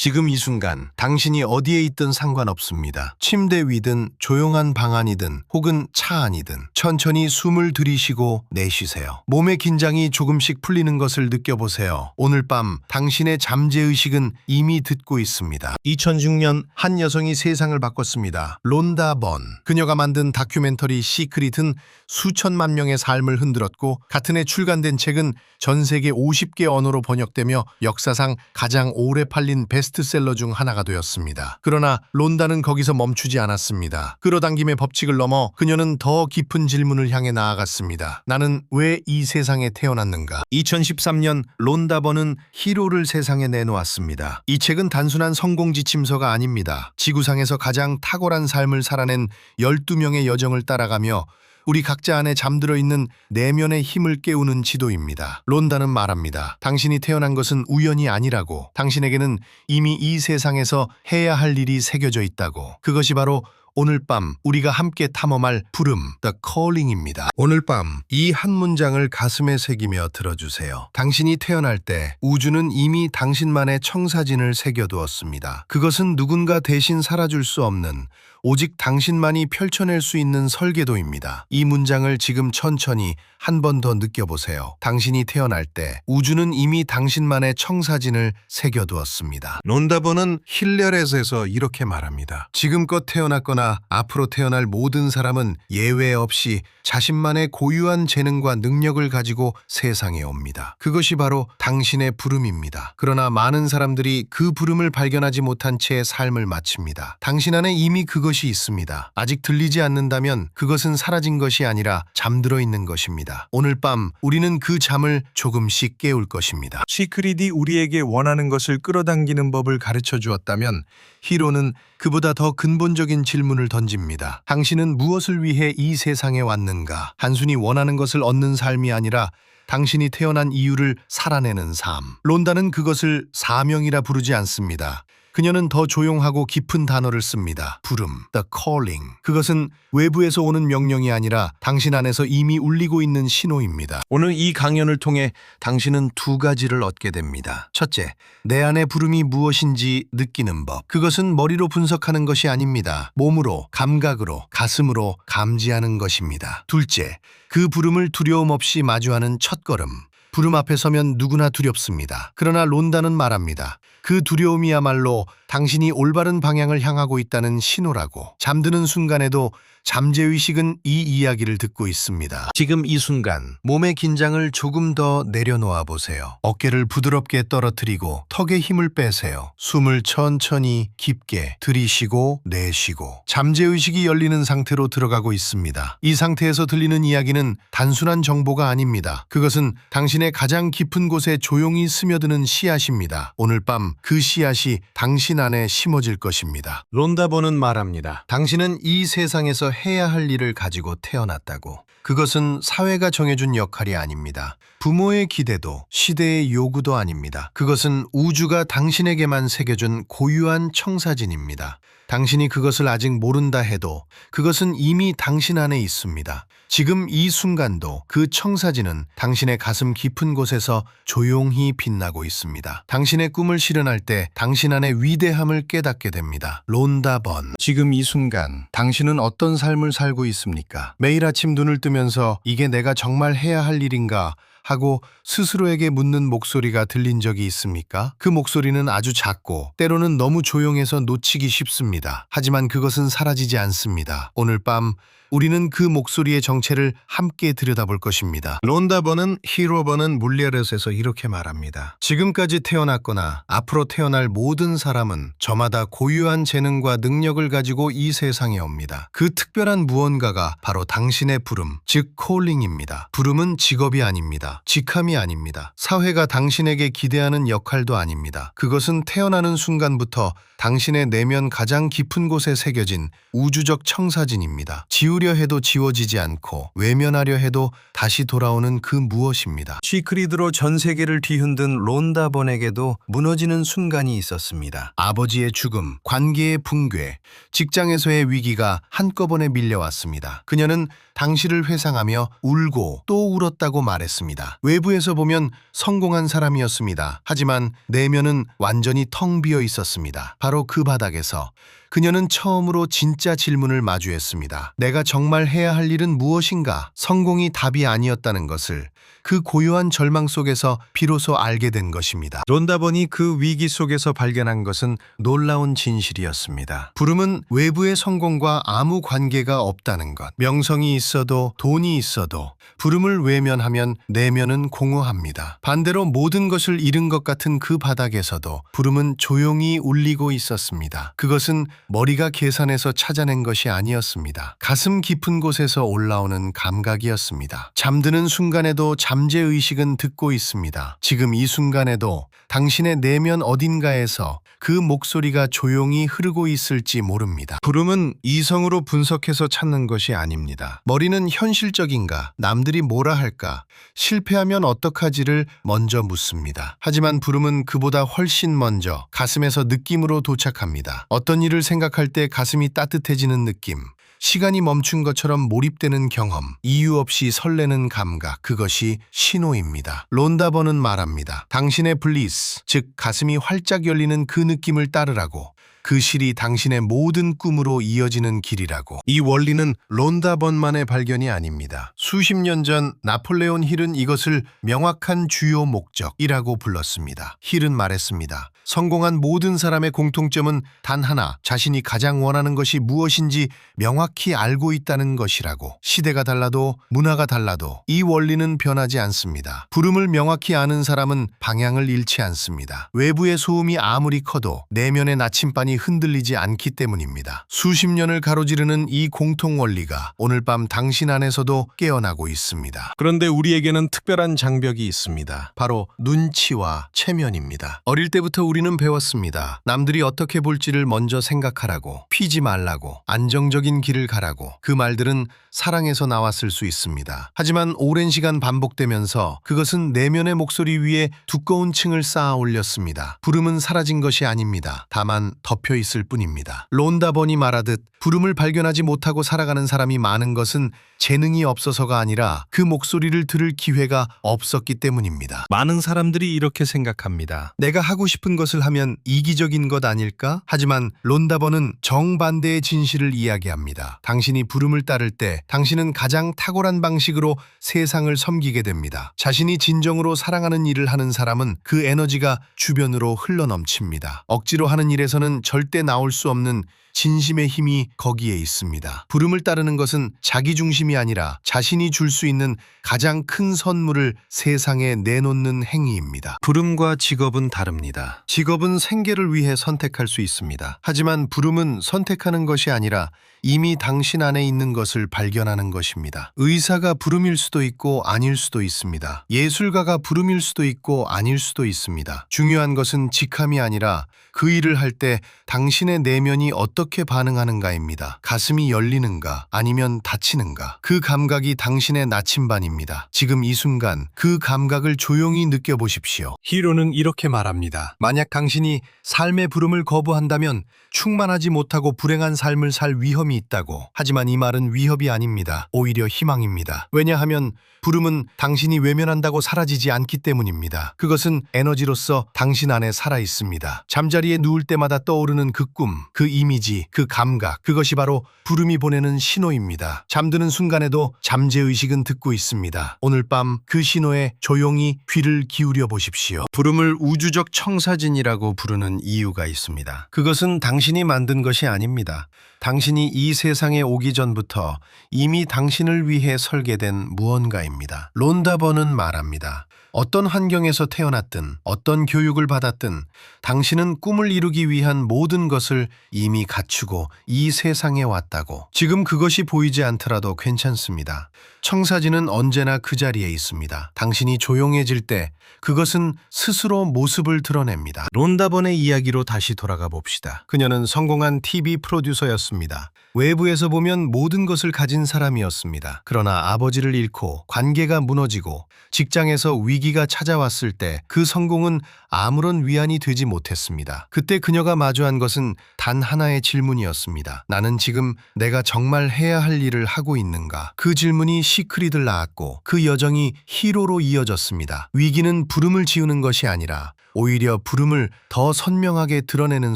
지금 이 순간 당신이 어디에 있든 상관없습니다. 침대 위든 조용한 방 안이든 혹은 차 안이든 천천히 숨을 들이쉬고 내쉬세요. 몸의 긴장이 조금씩 풀리는 것을 느껴보세요. 오늘 밤 당신의 잠재의식은 이미 듣고 있습니다. 2006년 한 여성이 세상을 바꿨습니다. 론다 번. 그녀가 만든 다큐멘터리 시크릿은 수천만 명의 삶을 흔들었고 같은 해 출간된 책은 전 세계 50개 언어로 번역되며 역사상 가장 오래 팔린 베스트셀러 중 하나가 되었습니다. 그러나 론다는 거기서 멈추지 않았습니다. 끌어당김의 법칙을 넘어 그녀는 더 깊은 질문을 향해 나아갔습니다. 나는 왜 이 세상에 태어났는가? 2013년 론다 번은 히로를 세상에 내놓았습니다. 이 책은 단순한 성공 지침서가 아닙니다. 지구상에서 가장 탁월한 삶을 살아낸 12명의 여정을 따라가며 우리 각자 안에 잠들어 있는 내면의 힘을 깨우는 지도입니다. 론다는 말합니다. 당신이 태어난 것은 우연이 아니라고. 당신에게는 이미 이 세상에서 해야 할 일이 새겨져 있다고. 그것이 바로 오늘 밤 우리가 함께 탐험할 부름, The Calling입니다. 오늘 밤 이 한 문장을 가슴에 새기며 들어주세요. 당신이 태어날 때 우주는 이미 당신만의 청사진을 새겨두었습니다. 그것은 누군가 대신 살아줄 수 없는 오직 당신만이 펼쳐낼 수 있는 설계도입니다. 이 문장을 지금 천천히 한 번 더 느껴보세요. 당신이 태어날 때 우주는 이미 당신만의 청사진을 새겨두었습니다. 론다번은 힐레렛에서 이렇게 말합니다. 지금껏 태어났거나 앞으로 태어날 모든 사람은 예외 없이 자신만의 고유한 재능과 능력을 가지고 세상에 옵니다. 그것이 바로 당신의 부름입니다. 그러나 많은 사람들이 그 부름을 발견하지 못한 채 삶을 마칩니다. 당신 안에 이미 그것이 있습니다. 아직 들리지 않는다면 그것은 사라진 것이 아니라 잠들어 있는 것입니다. 오늘 밤 우리는 그 잠을 조금씩 깨울 것입니다. 시크릿이 우리에게 원하는 것을 끌어당기는 법을 가르쳐 주었다면 히로는 그보다 더 근본적인 질문을 던집니다. 당신은 무엇을 위해 이 세상에 왔는가? 단순히 원하는 것을 얻는 삶이 아니라 당신이 태어난 이유를 살아내는 삶. 론다는 그것을 사명이라 부르지 않습니다. 그녀는 더 조용하고 깊은 단어를 씁니다. 부름, The Calling. 그것은 외부에서 오는 명령이 아니라 당신 안에서 이미 울리고 있는 신호입니다. 오늘 이 강연을 통해 당신은 두 가지를 얻게 됩니다. 첫째, 내 안의 부름이 무엇인지 느끼는 법. 그것은 머리로 분석하는 것이 아닙니다. 몸으로, 감각으로, 가슴으로 감지하는 것입니다. 둘째, 그 부름을 두려움 없이 마주하는 첫걸음. 부름 앞에 서면 누구나 두렵습니다. 그러나 론다는 말합니다. 그 두려움이야말로 당신이 올바른 방향을 향하고 있다는 신호라고. 잠드는 순간에도 잠재의식은 이 이야기를 듣고 있습니다. 지금 이 순간 몸의 긴장을 조금 더 내려놓아 보세요. 어깨를 부드럽게 떨어뜨리고 턱에 힘을 빼세요. 숨을 천천히 깊게 들이쉬고 내쉬고 잠재의식이 열리는 상태로 들어가고 있습니다. 이 상태에서 들리는 이야기는 단순한 정보가 아닙니다. 그것은 당신의 가장 깊은 곳에 조용히 스며드는 씨앗입니다. 오늘 밤 그 씨앗이 당신 안에 심어질 것입니다. 론다번은 말합니다. 당신은 이 세상에서 해야 할 일을 가지고 태어났다고. 그것은 사회가 정해준 역할이 아닙니다. 부모의 기대도, 시대의 요구도 아닙니다. 그것은 우주가 당신에게만 새겨준 고유한 청사진입니다. 당신이 그것을 아직 모른다 해도 그것은 이미 당신 안에 있습니다. 지금 이 순간도 그 청사진은 당신의 가슴 깊은 곳에서 조용히 빛나고 있습니다. 당신의 꿈을 실현할 때 당신 안의 위대함을 깨닫게 됩니다. 론다 번. 지금 이 순간 당신은 어떤 삶을 살고 있습니까? 매일 아침 눈을 뜨면서 이게 내가 정말 해야 할 일인가 하고 스스로에게 묻는 목소리가 들린 적이 있습니까? 그 목소리는 아주 작고 때로는 너무 조용해서 놓치기 쉽습니다. 하지만 그것은 사라지지 않습니다. 오늘 밤 우리는 그 목소리의 정체를 함께 들여다볼 것입니다. 론다 번은 히로 번은 물리아렛에서 이렇게 말합니다. 지금까지 태어났거나 앞으로 태어날 모든 사람은 저마다 고유한 재능과 능력을 가지고 이 세상에 옵니다. 그 특별한 무언가가 바로 당신의 부름, 즉 콜링입니다. 부름은 직업이 아닙니다. 직함이 아닙니다. 사회가 당신에게 기대하는 역할도 아닙니다. 그것은 태어나는 순간부터 당신의 내면 가장 깊은 곳에 새겨진 우주적 청사진입니다. 지우려 해도 지워지지 않고 외면하려 해도 다시 돌아오는 그 무엇입니다. 시크릿으로 전 세계를 뒤흔든 론다 번에게도 무너지는 순간이 있었습니다. 아버지의 죽음, 관계의 붕괴, 직장에서의 위기가 한꺼번에 밀려왔습니다. 그녀는 당시를 회상하며 울고 또 울었다고 말했습니다. 있었습니다. 외부에서 보면 성공한 사람이었습니다. 하지만 내면은 완전히 텅 비어 있었습니다. 바로 그 바닥에서 그녀는 처음으로 진짜 질문을 마주했습니다. 내가 정말 해야 할 일은 무엇인가? 성공이 답이 아니었다는 것을 그 고요한 절망 속에서 비로소 알게 된 것입니다. 론다번이 그 위기 속에서 발견한 것은 놀라운 진실이었습니다. 부름은 외부의 성공과 아무 관계가 없다는 것. 명성이 있어도 돈이 있어도 부름을 외면하면 내면은 공허합니다. 반대로 모든 것을 잃은 것 같은 그 바닥에서도 부름은 조용히 울리고 있었습니다. 그것은 머리가 계산해서 찾아낸 것이 아니었습니다. 가슴 깊은 곳에서 올라오는 감각이었습니다. 잠드는 순간에도 잠재의식은 듣고 있습니다. 지금 이 순간에도 당신의 내면 어딘가에서 그 목소리가 조용히 흐르고 있을지 모릅니다. 부름은 이성으로 분석해서 찾는 것이 아닙니다. 머리는 현실적인가, 남들이 뭐라 할까, 실패하면 어떡하지를 먼저 묻습니다. 하지만 부름은 그보다 훨씬 먼저 가슴에서 느낌으로 도착합니다. 어떤 일을 생각할 때 가슴이 따뜻해지는 느낌, 시간이 멈춘 것처럼 몰입되는 경험, 이유 없이 설레는 감각, 그것이 신호입니다. 론다번은 말합니다. 당신의 블리스, 즉 가슴이 활짝 열리는 그 느낌을 따르라고. 그 실이 당신의 모든 꿈으로 이어지는 길이라고. 이 원리는 론다번만의 발견이 아닙니다. 수십 년 전 나폴레온 힐은 이것을 명확한 주요 목적이라고 불렀습니다. 힐은 말했습니다. 성공한 모든 사람의 공통점은 단 하나, 자신이 가장 원하는 것이 무엇인지 명확히 알고 있다는 것이라고. 시대가 달라도 문화가 달라도 이 원리는 변하지 않습니다. 부름을 명확히 아는 사람은 방향을 잃지 않습니다. 외부의 소음이 아무리 커도 내면의 나침반이 흔들리지 않기 때문입니다. 수십 년을 가로지르는 이 공통 원리가 오늘 밤 당신 안에서도 깨어나고 있습니다. 그런데 우리에게는 특별한 장벽이 있습니다. 바로 눈치와 체면입니다. 어릴 때부터 우리는 배웠습니다. 남들이 어떻게 볼지를 먼저 생각하라고, 피지 말라고, 안정적인 길을 가라고. 그 말들은 사랑에서 나왔을 수 있습니다. 하지만 오랜 시간 반복되면서 그것은 내면의 목소리 위에 두꺼운 층을 쌓아 올렸습니다. 부름은 사라진 것이 아닙니다. 다만 덮여 있을 뿐입니다. 론다번이 말하듯 부름을 발견하지 못하고 살아가는 사람이 많은 것은 재능이 없어서가 아니라 그 목소리를 들을 기회가 없었기 때문입니다. 많은 사람들이 이렇게 생각합니다. 내가 하고 싶은 것을 하면 이기적인 것 아닐까? 하지만 론다번은 정반대의 진실을 이야기합니다. 당신이 부름을 따를 때 당신은 가장 탁월한 방식으로 세상을 섬기게 됩니다. 자신이 진정으로 사랑하는 일을 하는 사람은 그 에너지가 주변으로 흘러넘칩니다. 억지로 하는 일에서는 절대 나올 수 없는 진심의 힘이 거기에 있습니다. 부름을 따르는 것은 자기중심이 아니라 자신이 줄 수 있는 가장 큰 선물을 세상에 내놓는 행위입니다. 부름과 직업은 다릅니다. 직업은 생계를 위해 선택할 수 있습니다. 하지만 부름은 선택하는 것이 아니라 이미 당신 안에 있는 것을 발견하는 것입니다. 의사가 부름일 수도 있고 아닐 수도 있습니다. 예술가가 부름일 수도 있고 아닐 수도 있습니다. 중요한 것은 직함이 아니라 그 일을 할 때 당신의 내면이 어떻게 반응하는가입니다. 가슴이 열리는가 아니면 닫히는가. 그 감각이 당신의 나침반입니다. 지금 이 순간 그 감각을 조용히 느껴보십시오. 히로는 이렇게 말합니다. 만약 당신이 삶의 부름을 거부한다면 충만하지 못하고 불행한 삶을 살 위험이 있다고. 하지만 이 말은 위협이 아닙니다. 오히려 희망입니다. 왜냐하면 부름은 당신이 외면한다고 사라지지 않기 때문입니다. 그것은 에너지로서 당신 안에 살아 있습니다. 잠자리에 누울 때마다 떠오르는 그 꿈, 그 이미지, 그 감각, 그것이 바로 부름이 보내는 신호입니다. 잠드는 순간에도 잠재의식은 듣고 있습니다. 오늘 밤 그 신호에 조용히 귀를 기울여 보십시오. 부름을 우주적 청사진이라고 부르는 이유가 있습니다. 그것은 당신이 만든 것이 아닙니다. 당신이 이 세상에 오기 전부터 이미 당신을 위해 설계된 무언가입니다. 론다번은 말합니다. 어떤 환경에서 태어났든 어떤 교육을 받았든 당신은 꿈을 이루기 위한 모든 것을 이미 갖추고 이 세상에 왔다고. 지금 그것이 보이지 않더라도 괜찮습니다. 청사진은 언제나 그 자리에 있습니다. 당신이 조용해질 때 그것은 스스로 모습을 드러냅니다. 론다번의 이야기로 다시 돌아가 봅시다. 그녀는 성공한 TV 프로듀서였습니다. 외부에서 보면 모든 것을 가진 사람이었습니다. 그러나 아버지를 잃고 관계가 무너지고 직장에서 위기가 찾아왔을 때 그 성공은 아무런 위안이 되지 못했습니다. 그때 그녀가 마주한 것은 단 하나의 질문이었습니다. 나는 지금 내가 정말 해야 할 일을 하고 있는가? 그 질문이 시크릿을 낳았고 그 여정이 히로로 이어졌습니다. 위기는 부름을 지우는 것이 아니라 오히려 부름을 더 선명하게 드러내는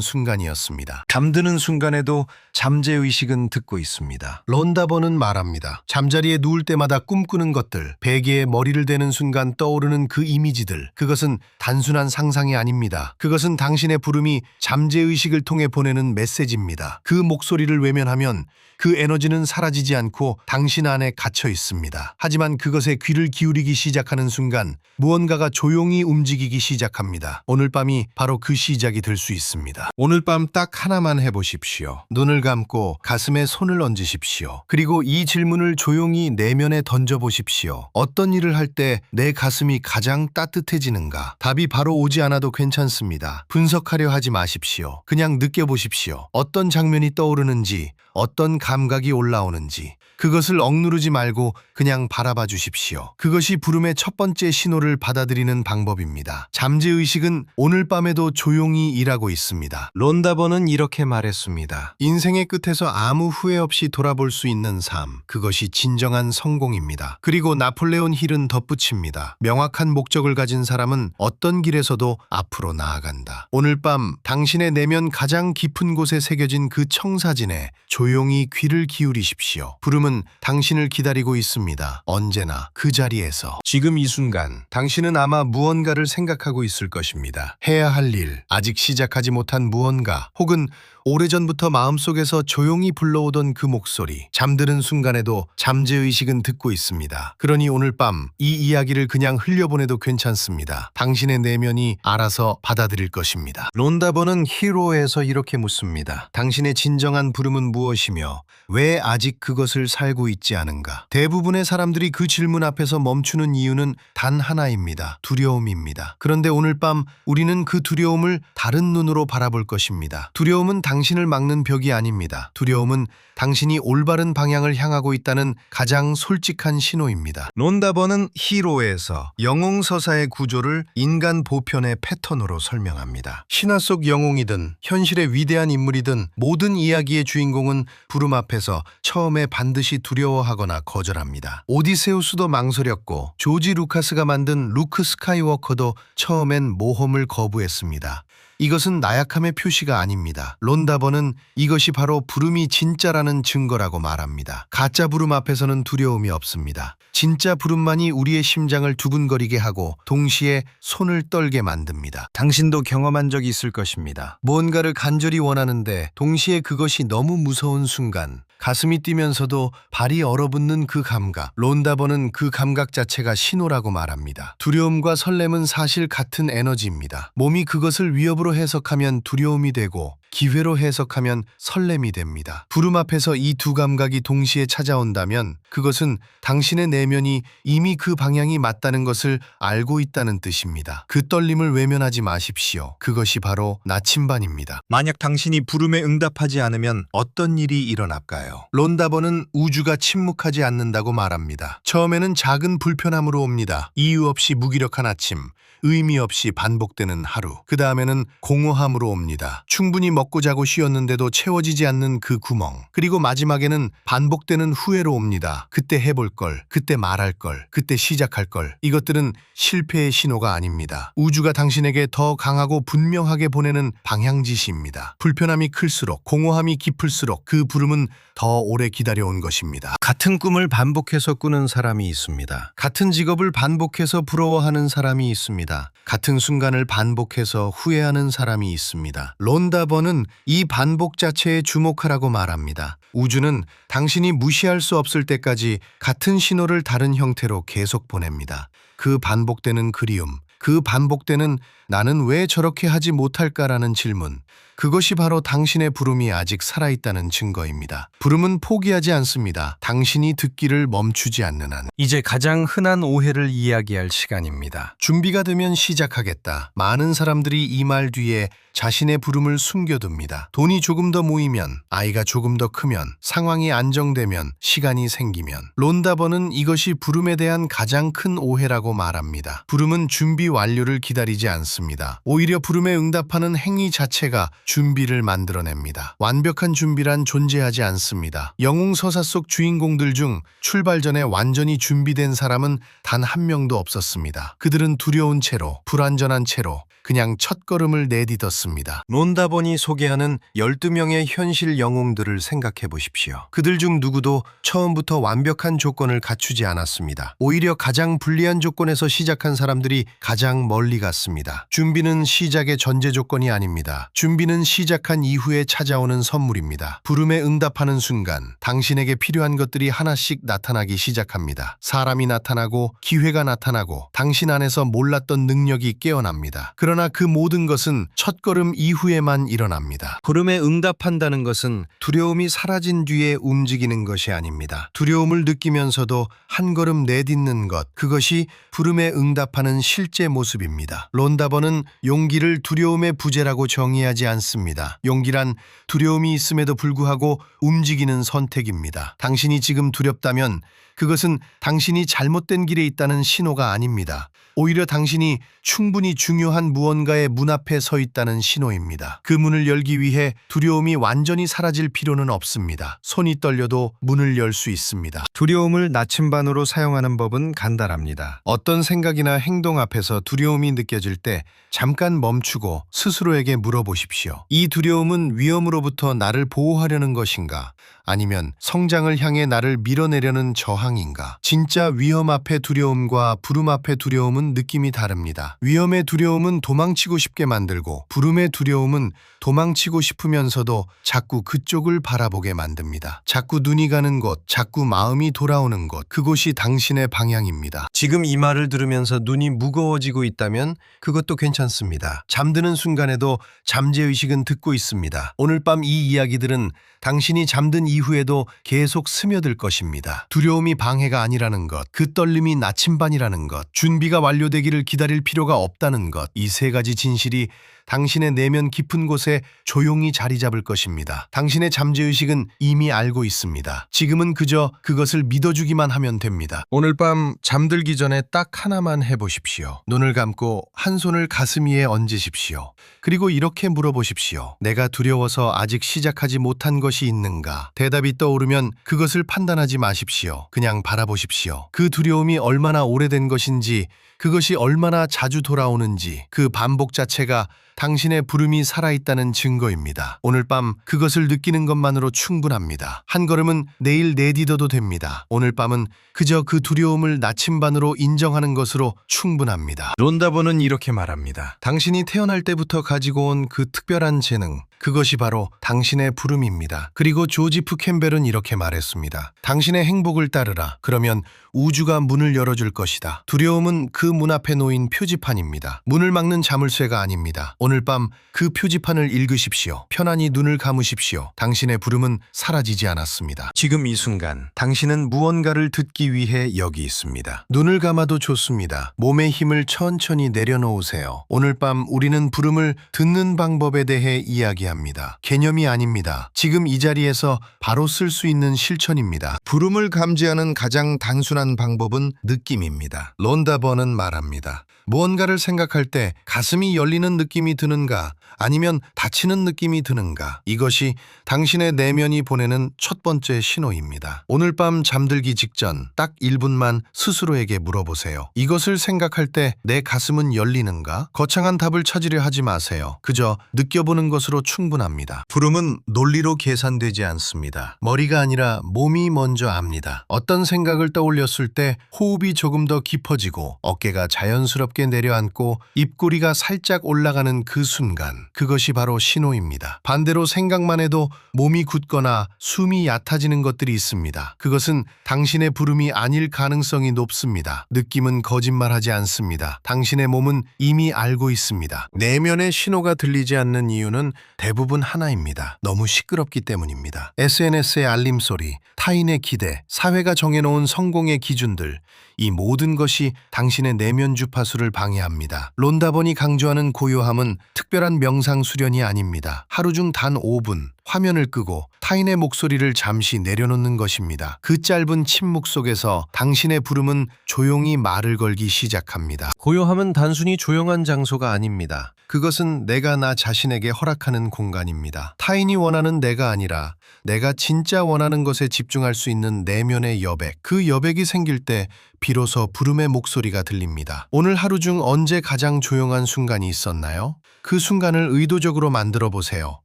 순간이었습니다. 잠드는 순간에도 잠재의식은 듣고 있습니다. 론다버는 말합니다. 잠자리에 누울 때마다 꿈꾸는 것들, 베개에 머리를 대는 순간 떠오르는 그 이미지들, 그것은 단순한 상상이 아닙니다. 그것은 당신의 부름이 잠재의식을 통해 보내는 메시지입니다. 그 목소리를 외면하면 그 에너지는 사라지지 않고 당신 안에 갇혀 있습니다. 하지만 그것에 귀를 기울이기 시작하는 순간 무언가가 조용히 움직이기 시작합니다. 오늘 밤이 바로 그 시작이 될 수 있습니다. 오늘 밤 딱 하나만 해보십시오. 눈을 감고 가슴에 손을 얹으십시오. 그리고 이 질문을 조용히 내면에 던져보십시오. 어떤 일을 할 때 내 가슴이 가장 따뜻해지는가? 답이 바로 오지 않아도 괜찮습니다. 분석하려 하지 마십시오. 그냥 느껴보십시오. 어떤 장면이 떠오르는지, 어떤 감각이 올라오는지. 그것을 억누르지 말고 그냥 바라봐 주십시오. 그것이 부름의 첫 번째 신호를 받아들이는 방법입니다. 잠재의식은 오늘 밤에도 조용히 일하고 있습니다. 론다버는 이렇게 말했습니다. 인생의 끝에서 아무 후회 없이 돌아볼 수 있는 삶, 그것이 진정한 성공입니다. 그리고 나폴레온 힐은 덧붙입니다. 명확한 목적을 가진 사람은 어떤 길에서도 앞으로 나아간다. 오늘 밤 당신의 내면 가장 깊은 곳에 새겨진 그 청사진에 조용히 귀를 기울이십시오. 부름은 당신을 기다리고 있습니다. 언제나 그 자리에서. 지금 이 순간 당신은 아마 무언가를 생각하고 있을 것입니다. 해야 할 일, 아직 시작하지 못한 무언가, 혹은 오래전부터 마음속에서 조용히 불러오던 그 목소리. 잠드는 순간에도 잠재의식은 듣고 있습니다. 그러니 오늘 밤 이 이야기를 그냥 흘려보내도 괜찮습니다. 당신의 내면이 알아서 받아들일 것입니다. 론다버는 히로에서 이렇게 묻습니다. 당신의 진정한 부름은 무엇이며 왜 아직 그것을 살고 있지 않은가? 대부분의 사람들이 그 질문 앞에서 멈추는 이유는 단 하나입니다. 두려움입니다. 그런데 오늘 밤 우리는 그 두려움을 다른 눈으로 바라볼 것입니다. 두려움은 당신을 막는 벽이 아닙니다. 두려움은 당신이 올바른 방향을 향하고 있다는 가장 솔직한 신호입니다. 론다버는 히로에서 영웅서사의 구조를 인간 보편의 패턴으로 설명합니다. 신화 속 영웅이든 현실의 위대한 인물이든 모든 이야기의 주인공은 부름 앞에서 처음에 반드시 두려워하거나 거절합니다. 오디세우스도 망설였고 조지 루카스가 만든 루크 스카이워커도 처음엔 모험을 거부했습니다. 이것은 나약함의 표시가 아닙니다. 론다버는 이것이 바로 부름이 진짜라는 증거라고 말합니다. 가짜 부름 앞에서는 두려움이 없습니다. 진짜 부름만이 우리의 심장을 두근거리게 하고 동시에 손을 떨게 만듭니다. 당신도 경험한 적이 있을 것입니다. 무언가를 간절히 원하는데 동시에 그것이 너무 무서운 순간, 가슴이 뛰면서도 발이 얼어붙는 그 감각. 론다버는 그 감각 자체가 신호라고 말합니다. 두려움과 설렘은 사실 같은 에너지입니다. 몸이 그것을 위협으로 해석하면 두려움이 되고 기회로 해석하면 설렘이 됩니다. 부름 앞에서 이 두 감각이 동시에 찾아온다면 그것은 당신의 내면이 이미 그 방향이 맞다는 것을 알고 있다는 뜻입니다. 그 떨림을 외면하지 마십시오. 그것이 바로 나침반입니다. 만약 당신이 부름에 응답하지 않으면 어떤 일이 일어날까요? 론다버는 우주가 침묵하지 않는다고 말합니다. 처음에는 작은 불편함으로 옵니다. 이유 없이 무기력한 아침, 의미 없이 반복되는 하루. 그 다음에는 공허함으로 옵니다. 충분히 먹고 자고 쉬었는데도 채워지지 않는 그 구멍. 그리고 마지막에는 반복되는 후회로 옵니다. 그때 해볼 걸, 그때 말할 걸, 그때 시작할 걸. 이것들은 실패의 신호가 아닙니다. 우주가 당신에게 더 강하고 분명하게 보내는 방향지시입니다. 불편함이 클수록, 공허함이 깊을수록 그 부름은 더 오래 기다려온 것입니다. 같은 꿈을 반복해서 꾸는 사람이 있습니다. 같은 직업을 반복해서 부러워하는 사람이 있습니다. 같은 순간을 반복해서 후회하는 사람이 있습니다. 론다버는 이 반복 자체에 주목하라고 말합니다. 우주는 당신이 무시할 수 없을 때까지 같은 신호를 다른 형태로 계속 보냅니다. 그 반복되는 그리움, 그 반복되는 나는 왜 저렇게 하지 못할까라는 질문. 그것이 바로 당신의 부름이 아직 살아있다는 증거입니다. 부름은 포기하지 않습니다. 당신이 듣기를 멈추지 않는 한. 이제 가장 흔한 오해를 이야기할 시간입니다. 준비가 되면 시작하겠다. 많은 사람들이 이 말 뒤에 자신의 부름을 숨겨둡니다. 돈이 조금 더 모이면, 아이가 조금 더 크면, 상황이 안정되면, 시간이 생기면. 론다버는 이것이 부름에 대한 가장 큰 오해라고 말합니다. 부름은 준비 완료를 기다리지 않습니다. 오히려 부름에 응답하는 행위 자체가 준비를 만들어냅니다. 완벽한 준비란 존재하지 않습니다. 영웅서사 속 주인공들 중 출발 전에 완전히 준비된 사람은 단 한 명도 없었습니다. 그들은 두려운 채로, 불완전한 채로 그냥 첫걸음을 내딛었습니다. 론다본이 소개하는 12명의 현실 영웅들을 생각해 보십시오. 그들 중 누구도 처음부터 완벽한 조건을 갖추지 않았습니다. 오히려 가장 불리한 조건에서 시작한 사람들이 가장 멀리 갔습니다. 준비는 시작의 전제 조건이 아닙니다. 준비는 시작한 이후에 찾아오는 선물입니다. 부름에 응답하는 순간 당신에게 필요한 것들이 하나씩 나타나기 시작합니다. 사람이 나타나고 기회가 나타나고 당신 안에서 몰랐던 능력이 깨어납니다. 그러나 그 모든 것은 첫걸음 이후에만 일어납니다. 부름에 응답한다는 것은 두려움이 사라진 뒤에 움직이는 것이 아닙니다. 두려움을 느끼면서도 한 걸음 내딛는 것, 그것이 부름에 응답하는 실제 모습입니다. 론다버는 용기를 두려움의 부재라고 정의하지 않습니다. 용기란 두려움이 있음에도 불구하고 움직이는 선택입니다. 당신이 지금 두렵다면 그것은 당신이 잘못된 길에 있다는 신호가 아닙니다. 오히려 당신이 충분히 중요한 무언가의 문 앞에 서 있다는 신호입니다. 그 문을 열기 위해 두려움이 완전히 사라질 필요는 없습니다. 손이 떨려도 문을 열 수 있습니다. 두려움을 나침반으로 사용하는 법은 간단합니다. 어떤 생각이나 행동 앞에서 두려움이 느껴질 때 잠깐 멈추고 스스로에게 물어보십시오. 이 두려움은 위험으로부터 나를 보호하려는 것인가? 아니면 성장을 향해 나를 밀어내려는 저항인가? 진짜 위험 앞의 두려움과 부름 앞의 두려움은 느낌이 다릅니다. 위험의 두려움은 도망치고 싶게 만들고 부름의 두려움은 도망치고 싶으면서도 자꾸 그쪽을 바라보게 만듭니다. 자꾸 눈이 가는 곳, 자꾸 마음이 돌아오는 곳, 그곳이 당신의 방향입니다. 지금 이 말을 들으면서 눈이 무거워지고 있다면 그것도 괜찮습니다. 잠드는 순간에도 잠재의식은 듣고 있습니다. 오늘 밤 이 이야기들은 당신이 잠든 이후에도 계속 스며들 것입니다. 두려움이 방해가 아니라는 것, 그 떨림이 나침반이라는 것, 준비가 완료되기를 기다릴 필요가 없다는 것, 이 세 가지 진실이 당신의 내면 깊은 곳에 조용히 자리 잡을 것입니다. 당신의 잠재의식은 이미 알고 있습니다. 지금은 그저 그것을 믿어주기만 하면 됩니다. 오늘 밤 잠들기 전에 딱 하나만 해보십시오. 눈을 감고 한 손을 가슴 위에 얹으십시오. 그리고 이렇게 물어보십시오. 내가 두려워서 아직 시작하지 못한 것이 있는가? 대답이 떠오르면 그것을 판단하지 마십시오. 그냥 바라보십시오. 그 두려움이 얼마나 오래된 것인지, 그것이 얼마나 자주 돌아오는지, 그 반복 자체가 당신의 부름이 살아있다는 증거입니다. 오늘 밤 그것을 느끼는 것만으로 충분합니다. 한 걸음은 내일 내딛어도 됩니다. 오늘 밤은 그저 그 두려움을 나침반으로 인정하는 것으로 충분합니다. 론다버는 이렇게 말합니다. 당신이 태어날 때부터 가지고 온 그 특별한 재능, 그것이 바로 당신의 부름입니다. 그리고 조지프 캠벨은 이렇게 말했습니다. 당신의 행복을 따르라. 그러면 우주가 문을 열어줄 것이다. 두려움은 그 문 앞에 놓인 표지판입니다. 문을 막는 자물쇠가 아닙니다. 오늘 밤 그 표지판을 읽으십시오. 편안히 눈을 감으십시오. 당신의 부름은 사라지지 않았습니다. 지금 이 순간 당신은 무언가를 듣기 위해 여기 있습니다. 눈을 감아도 좋습니다. 몸의 힘을 천천히 내려놓으세요. 오늘 밤 우리는 부름을 듣는 방법에 대해 이야기합니다. 개념이 아닙니다. 지금 이 자리에서 바로 쓸 수 있는 실천입니다. 부름을 감지하는 가장 단순한 방법은 느낌입니다. 론다버는 말합니다. 무언가를 생각할 때 가슴이 열리는 느낌이 드는가? 아니면 닫히는 느낌이 드는가? 이것이 당신의 내면이 보내는 첫 번째 신호입니다. 오늘 밤 잠들기 직전 딱 1분만 스스로에게 물어보세요. 이것을 생각할 때 내 가슴은 열리는가? 거창한 답을 찾으려 하지 마세요. 그저 느껴보는 것으로 충분합니다. 부름은 논리로 계산되지 않습니다. 머리가 아니라 몸이 먼저 압니다. 어떤 생각을 떠올렸을 때 호흡이 조금 더 깊어지고 어깨가 자연스럽게 내려앉고 입꼬리가 살짝 올라가는 그 순간, 그것이 바로 신호입니다. 반대로 생각만 해도 몸이 굳거나 숨이 얕아지는 것들이 있습니다. 그것은 당신의 부름이 아닐 가능성이 높습니다. 느낌은 거짓말하지 않습니다. 당신의 몸은 이미 알고 있습니다. 내면의 신호가 들리지 않는 이유는 대부분 하나입니다. 너무 시끄럽기 때문입니다. SNS의 알림소리, 타인의 기대, 사회가 정해놓은 성공의 기준들, 이 모든 것이 당신의 내면 주파수를 주파수를 방해합니다. 론다번이 강조하는 고요함은 특별한 명상 수련이 아닙니다. 하루 중 단 5분 화면을 끄고 타인의 목소리를 잠시 내려놓는 것입니다. 그 짧은 침묵 속에서 당신의 부름은 조용히 말을 걸기 시작합니다. 고요함은 단순히 조용한 장소가 아닙니다. 그것은 내가 나 자신에게 허락하는 공간입니다. 타인이 원하는 내가 아니라 내가 진짜 원하는 것에 집중할 수 있는 내면의 여백. 그 여백이 생길 때 비로소 부름의 목소리가 들립니다. 오늘 하루 중 언제 가장 조용한 순간이 있었나요? 그 순간을 의도적으로 만들어 보세요.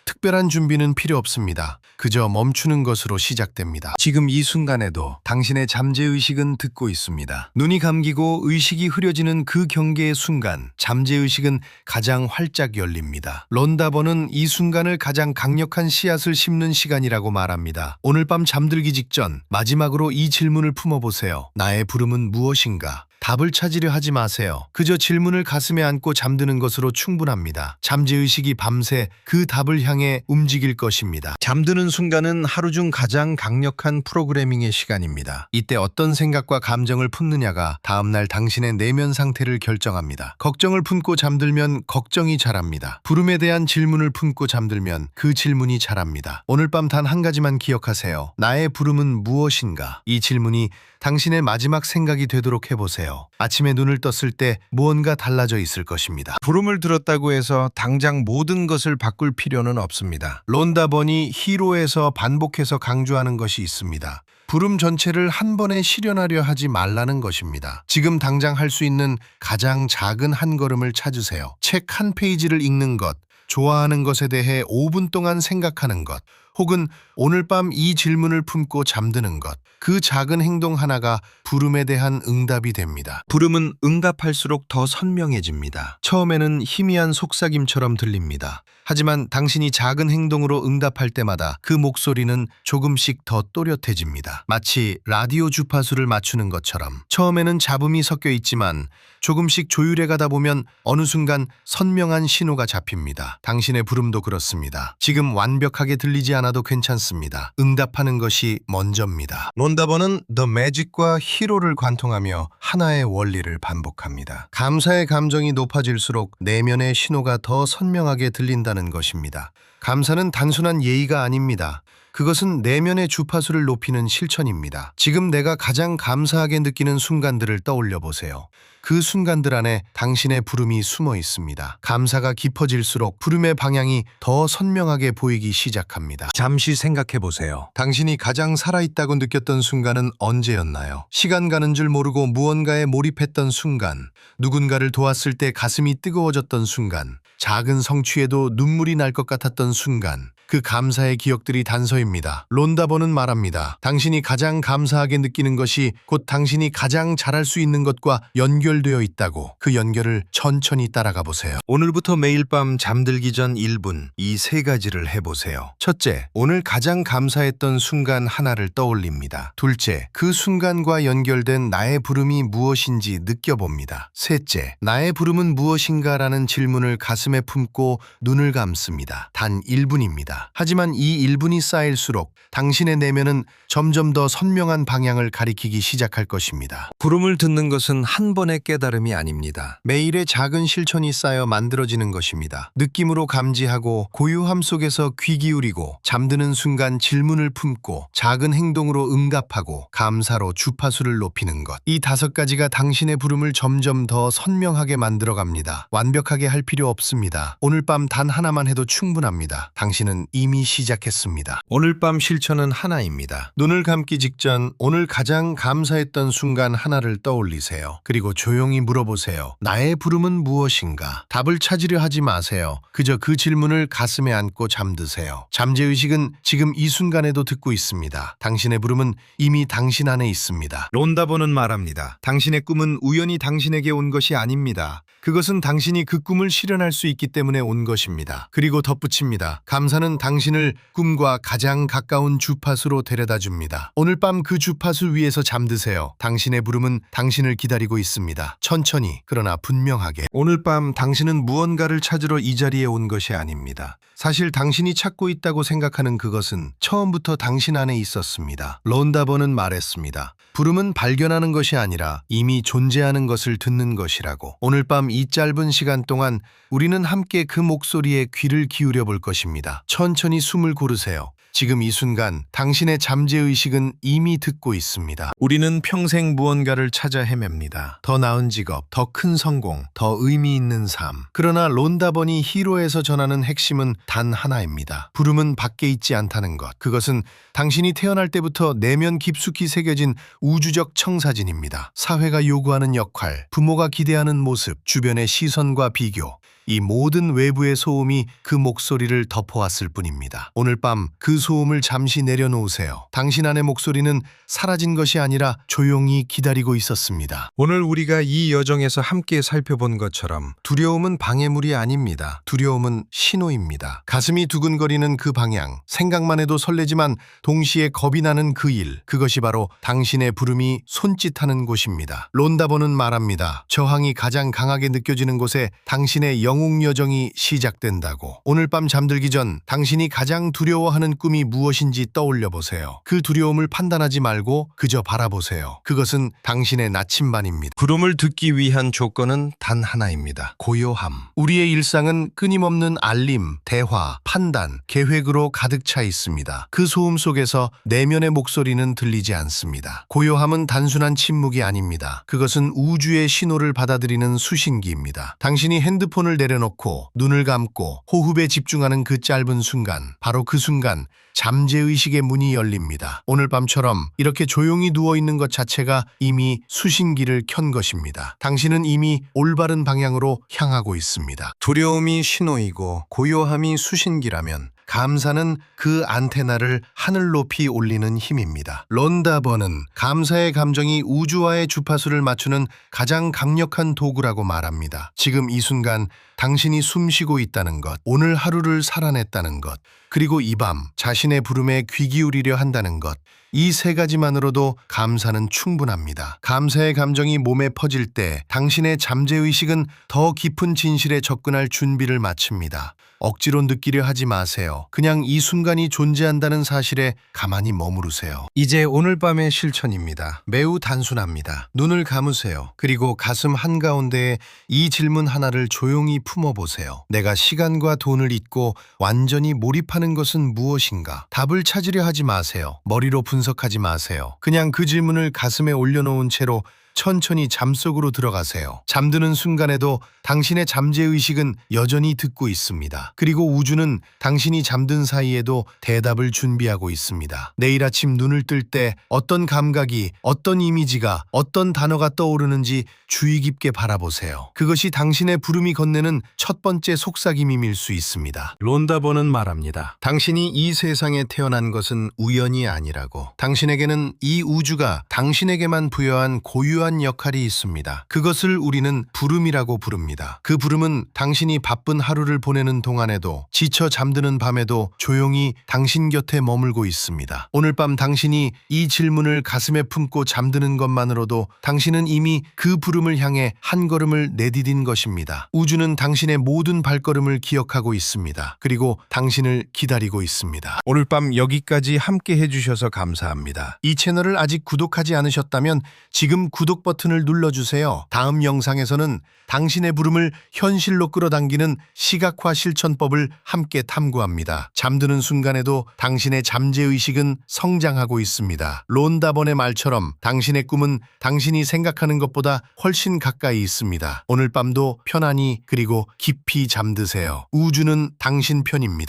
특별한 준비는 필요 없습니다. 그저 멈추는 것으로 시작됩니다. 지금 이 순간에도 당신의 잠재의식은 듣고 있습니다. 눈이 감기고 의식이 흐려지는 그 경계의 순간, 잠재의식은 가장 활짝 열립니다. 론다번은 이 순간을 가장 강력한 씨앗을 심는 시간이라고 말합니다. 오늘 밤 잠들기 직전 마지막으로 이 질문을 품어보세요. 나의 부름은 무엇인가? 답을 찾으려 하지 마세요. 그저 질문을 가슴에 안고 잠드는 것으로 충분합니다. 잠재의식이 밤새 그 답을 향해 움직일 것입니다. 잠드는 순간은 하루 중 가장 강력한 프로그래밍의 시간입니다. 이때 어떤 생각과 감정을 품느냐가 다음날 당신의 내면 상태를 결정합니다. 걱정을 품고 잠들면 걱정이 자랍니다. 부름에 대한 질문을 품고 잠들면 그 질문이 자랍니다. 오늘 밤 단 한 가지만 기억하세요. 나의 부름은 무엇인가? 이 질문이 당신의 마지막 생각이 되도록 해보세요. 아침에 눈을 떴을 때 무언가 달라져 있을 것입니다. 부름을 들었다고 해서 당장 모든 것을 바꿀 필요는 없습니다. 론다번이 히로에서 반복해서 강조하는 것이 있습니다. 부름 전체를 한 번에 실현하려 하지 말라는 것입니다. 지금 당장 할 수 있는 가장 작은 한 걸음을 찾으세요. 책 한 페이지를 읽는 것, 좋아하는 것에 대해 5분 동안 생각하는 것, 혹은 오늘 밤 이 질문을 품고 잠드는 것. 그 작은 행동 하나가 부름에 대한 응답이 됩니다. 부름은 응답할수록 더 선명해집니다. 처음에는 희미한 속삭임처럼 들립니다. 하지만 당신이 작은 행동으로 응답할 때마다 그 목소리는 조금씩 더 또렷해집니다. 마치 라디오 주파수를 맞추는 것처럼. 처음에는 잡음이 섞여 있지만 조금씩 조율해 가다 보면 어느 순간 선명한 신호가 잡힙니다. 당신의 부름도 그렇습니다. 지금 완벽하게 들리지 않아도 괜찮습니다. 응답하는 것이 먼저입니다. 론다번은 더 매직과 히로를 관통하며 하나의 원리를 반복합니다. 감사의 감정이 높아질수록 내면의 신호가 더 선명하게 들린다는 것입니다. 감사는 단순한 예의가 아닙니다. 그것은 내면의 주파수를 높이는 실천입니다. 지금 내가 가장 감사하게 느끼는 순간들을 떠올려 보세요. 그 순간들 안에 당신의 부름이 숨어 있습니다. 감사가 깊어질수록 부름의 방향이 더 선명하게 보이기 시작합니다. 잠시 생각해 보세요. 당신이 가장 살아있다고 느꼈던 순간은 언제였나요? 시간 가는 줄 모르고 무언가에 몰입했던 순간, 누군가를 도왔을 때 가슴이 뜨거워졌던 순간, 작은 성취에도 눈물이 날 것 같았던 순간, 그 감사의 기억들이 단서입니다. 론다번은 말합니다. 당신이 가장 감사하게 느끼는 것이 곧 당신이 가장 잘할 수 있는 것과 연결되어 있다고. 그 연결을 천천히 따라가 보세요. 오늘부터 매일 밤 잠들기 전 1분 이 세 가지를 해보세요. 첫째, 오늘 가장 감사했던 순간 하나를 떠올립니다. 둘째, 그 순간과 연결된 나의 부름이 무엇인지 느껴봅니다. 셋째, 나의 부름은 무엇인가라는 질문을 가슴에 품고 눈을 감습니다. 단 1분입니다. 하지만 이 1분이 쌓일수록 당신의 내면은 점점 더 선명한 방향을 가리키기 시작할 것입니다. 부름을 듣는 것은 한 번의 깨달음이 아닙니다. 매일의 작은 실천이 쌓여 만들어지는 것입니다. 느낌으로 감지하고 고요함 속에서 귀 기울이고 잠드는 순간 질문을 품고 작은 행동으로 응답하고 감사로 주파수를 높이는 것. 이 5가지가 당신의 부름을 점점 더 선명하게 만들어갑니다. 완벽하게 할 필요 없습니다. 오늘 밤 단 하나만 해도 충분합니다. 당신은 이미 시작했습니다. 오늘 밤 실천은 하나입니다. 눈을 감기 직전 오늘 가장 감사했던 순간 하나를 떠올리세요. 그리고 조용히 물어보세요. 나의 부름은 무엇인가? 답을 찾으려 하지 마세요. 그저 그 질문을 가슴에 안고 잠드세요. 잠재의식은 지금 이 순간에도 듣고 있습니다. 당신의 부름은 이미 당신 안에 있습니다. 론다번은 말합니다. 당신의 꿈은 우연히 당신에게 온 것이 아닙니다. 그것은 당신이 그 꿈을 실현할 수 있기 때문에 온 것입니다. 그리고 덧붙입니다. 감사는 당신을 꿈과 가장 가까운 주파수로 데려다 줍니다. 오늘 밤 그 주파수 위에서 잠드세요. 당신의 부름은 당신을 기다리고 있습니다. 천천히, 그러나 분명하게. 오늘 밤 당신은 무언가를 찾으러 이 자리에 온 것이 아닙니다. 사실 당신이 찾고 있다고 생각하는 그것은 처음부터 당신 안에 있었습니다. 론다버는 말했습니다. 부름은 발견하는 것이 아니라 이미 존재하는 것을 듣는 것이라고. 오늘 밤 이 짧은 시간 동안 우리는 함께 그 목소리에 귀를 기울여 볼 것입니다. 천천히 숨을 고르세요. 지금 이 순간 당신의 잠재의식은 이미 듣고 있습니다. 우리는 평생 무언가를 찾아 헤맵니다. 더 나은 직업, 더 큰 성공, 더 의미 있는 삶. 그러나 론다번이 히로에서 전하는 핵심은 단 하나입니다. 부름은 밖에 있지 않다는 것. 그것은 당신이 태어날 때부터 내면 깊숙이 새겨진 우주적 청사진입니다. 사회가 요구하는 역할, 부모가 기대하는 모습, 주변의 시선과 비교. 이 모든 외부의 소음이 그 목소리를 덮어왔을 뿐입니다. 오늘 밤 그 소음을 잠시 내려놓으세요. 당신 안의 목소리는 사라진 것이 아니라 조용히 기다리고 있었습니다. 오늘 우리가 이 여정에서 함께 살펴본 것처럼 두려움은 방해물이 아닙니다. 두려움은 신호입니다. 가슴이 두근거리는 그 방향, 생각만 해도 설레지만 동시에 겁이 나는 그 일, 그것이 바로 당신의 부름이 손짓하는 곳입니다. 론다버는 말합니다. 저항이 가장 강하게 느껴지는 곳에 당신의 영웅 여정이 시작된다고. 오늘 밤 잠들기 전 당신이 가장 두려워하는 꿈이 무엇인지 떠올려 보세요. 그 두려움을 판단하지 말고 그저 바라보세요. 그것은 당신의 나침반입니다. 부름을 듣기 위한 조건은 단 하나입니다. 고요함. 우리의 일상은 끊임없는 알림, 대화, 판단, 계획으로 가득 차 있습니다. 그 소음 속에서 내면의 목소리는 들리지 않습니다. 고요함은 단순한 침묵이 아닙니다. 그것은 우주의 신호를 받아들이는 수신기입니다. 당신이 핸드폰을 내려놓고 눈을 감고 호흡에 집중하는 그 짧은 순간, 바로 그 순간 잠재의식의 문이 열립니다. 오늘 밤처럼 이렇게 조용히 누워있는 것 자체가 이미 수신기를 켠 것입니다. 당신은 이미 올바른 방향으로 향하고 있습니다. 두려움이 신호이고 고요함이 수신기라면 감사는 그 안테나를 하늘 높이 올리는 힘입니다. 론다버는 감사의 감정이 우주와의 주파수를 맞추는 가장 강력한 도구라고 말합니다. 지금 이 순간 당신이 숨쉬고 있다는 것, 오늘 하루를 살아냈다는 것, 그리고 이 밤 자신의 부름에 귀 기울이려 한다는 것, 이 세 가지만으로도 감사는 충분합니다. 감사의 감정이 몸에 퍼질 때 당신의 잠재의식은 더 깊은 진실에 접근할 준비를 마칩니다. 억지로 느끼려 하지 마세요. 그냥 이 순간이 존재한다는 사실에 가만히 머무르세요. 이제 오늘 밤의 실천입니다. 매우 단순합니다. 눈을 감으세요. 그리고 가슴 한가운데에 이 질문 하나를 조용히 품어보세요. 내가 시간과 돈을 잊고 완전히 몰입하는 것은 무엇인가? 답을 찾으려 하지 마세요. 머리로 분석하지 마세요. 그냥 그 질문을 가슴에 올려놓은 채로 천천히 잠속으로 들어가세요. 잠드는 순간에도 당신의 잠재의식은 여전히 듣고 있습니다. 그리고 우주는 당신이 잠든 사이에도 대답을 준비하고 있습니다. 내일 아침 눈을 뜰 때 어떤 감각이, 어떤 이미지가, 어떤 단어가 떠오르는지 주의 깊게 바라보세요. 그것이 당신의 부름이 건네는 첫 번째 속삭임일 수 있습니다. 론다버는 말합니다. 당신이 이 세상에 태어난 것은 우연이 아니라고. 당신에게는 이 우주가 당신에게만 부여한 고유한 역할이 있습니다. 그것을 우리는 부름이라고 부릅니다. 그 부름은 당신이 바쁜 하루를 보내는 동안에도, 지쳐 잠드는 밤에도 조용히 당신 곁에 머물고 있습니다. 오늘 밤 당신이 이 질문을 가슴에 품고 잠드는 것만으로도 당신은 이미 그 부름을 향해 한 걸음을 내디딘 것입니다. 우주는 당신의 모든 발걸음을 기억하고 있습니다. 그리고 당신을 기다리고 있습니다. 오늘 밤 여기까지 함께 해주셔서 감사합니다. 이 채널을 아직 구독하지 않으셨다면 지금 구독 버튼을 눌러주세요. 다음 영상에서는 당신의 부름을 현실로 끌어당기는 시각화 실천법을 함께 탐구합니다. 잠드는 순간에도 당신의 잠재의식은 성장하고 있습니다. 론다번의 말처럼 당신의 꿈은 당신이 생각하는 것보다 훨씬 가까이 있습니다. 오늘 밤도 편안히 그리고 깊이 잠드세요. 우주는 당신 편입니다.